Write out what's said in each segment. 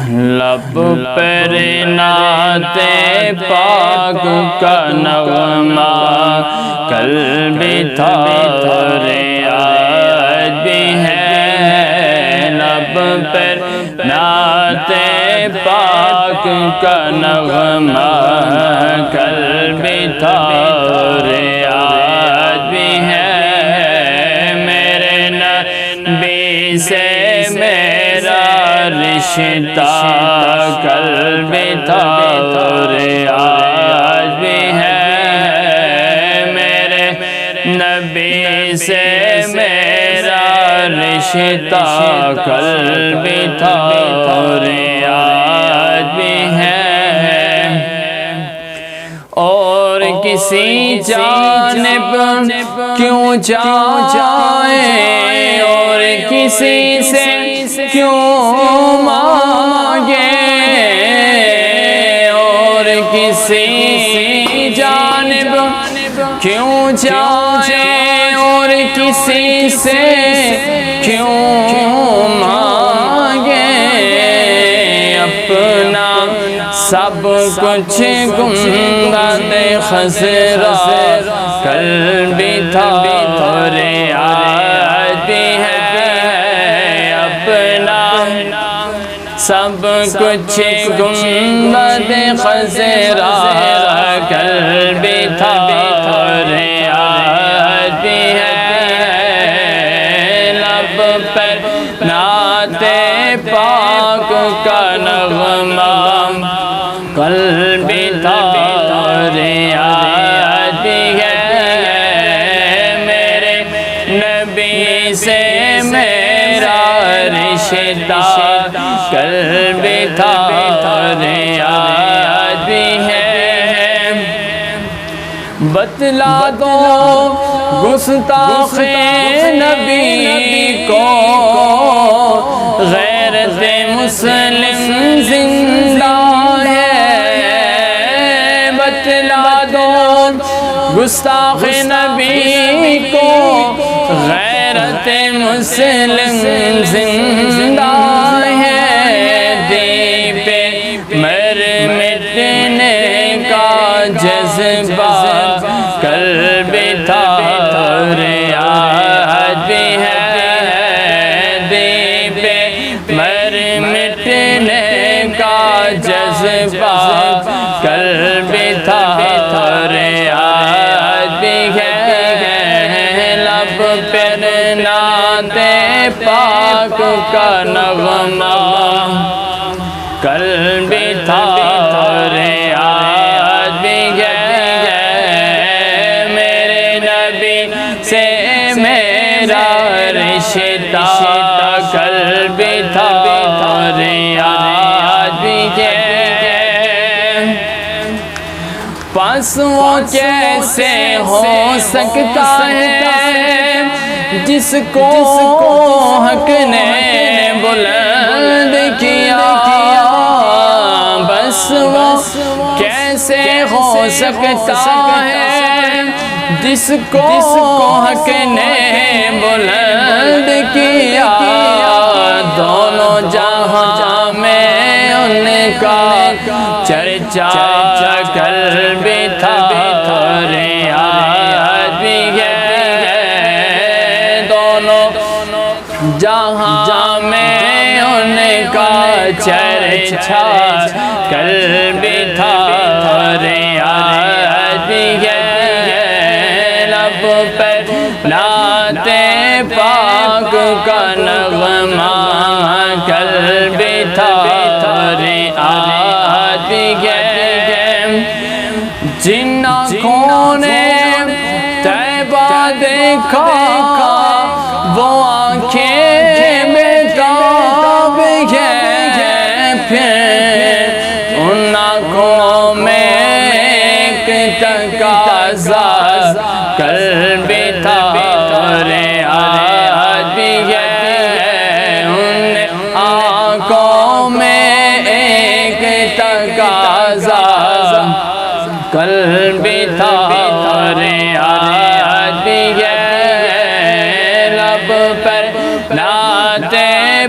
لب پر نعت پاک کا نغمہ قلب تھا اور آج بھی ہے، لب پر نعت پاک کا نغمہ قلب تھا اور آج بھی ہے، میرے نبی سے میرا رشتہ قلب تھا اور آج بھی ہے، میرے نبی سے میرا رشتہ قلب تھا اور آج بھی ہے، اور کسی جانب کیوں جائیں اور کسی سے کیوں مانگے، اور کسی جانب کیوں جائیں اور کسی سے کیوں مانگے، اپنا سب کچھ گنبد خضرا قلب تھا اور آج بھی ہے، اپنا سب کچھ گنبد خضرا قلب تھا اور آج بھی ہے، لب پر نعت پاک کا نغمہ قلب تھا اور آج بھی ہے، میرے نبی سے میرا رشتہ قلب تھا اور آج بھی ہے، بتلا دو گستاخ نبی کو غیرت مسلم زندہ ہے، بتلا دو گستاخ نبی کو غیرت مسلم زندہ ہے، دیپ مر مٹنے کا جذبہ قلب تھا اور آج بھی ہے، دیپ مر مٹنے کا جذبہ قلب تھا اور آج بھی ہے، لب پر نعت پاک کا نغمہ قلب تھا اور آج بھی ہے، میرے نبی سے میرا رشتہ قلب تھا اور آج بھی ہے، پس وہ کیسے ہو سکتا ہے جس کو حق نے بلند کیا، بس وہ کیسے ہو سکتا ہے جس کو حق نے بلند کیا، دونوں جہاں میں ان کا چرچا قلب تھا اور آج بھی ہے، دونوں جہاں میں ان کا چرچا قلب تھا اور آج بھی ہے، لب پر نعت پاک کا نغمہ قلب تھا اور آج بھی ہے، جن آنکھوں نے طیبہ دیکھا وہ آنکھیں بیتاب ہیں، پھر ان آنکھوں میں ایک تقاضا قلب تھا اور آج بھی ہے، ان آنکھوں میں ایک تقاضا قلب تھا اور آج بھی ہے، لب پر نعت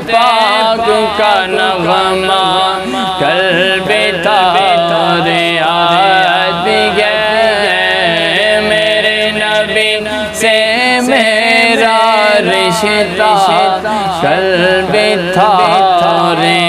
پاک کا نغمہ تار آتی ہے میرے نبی سے میرا رشتہ قلب تار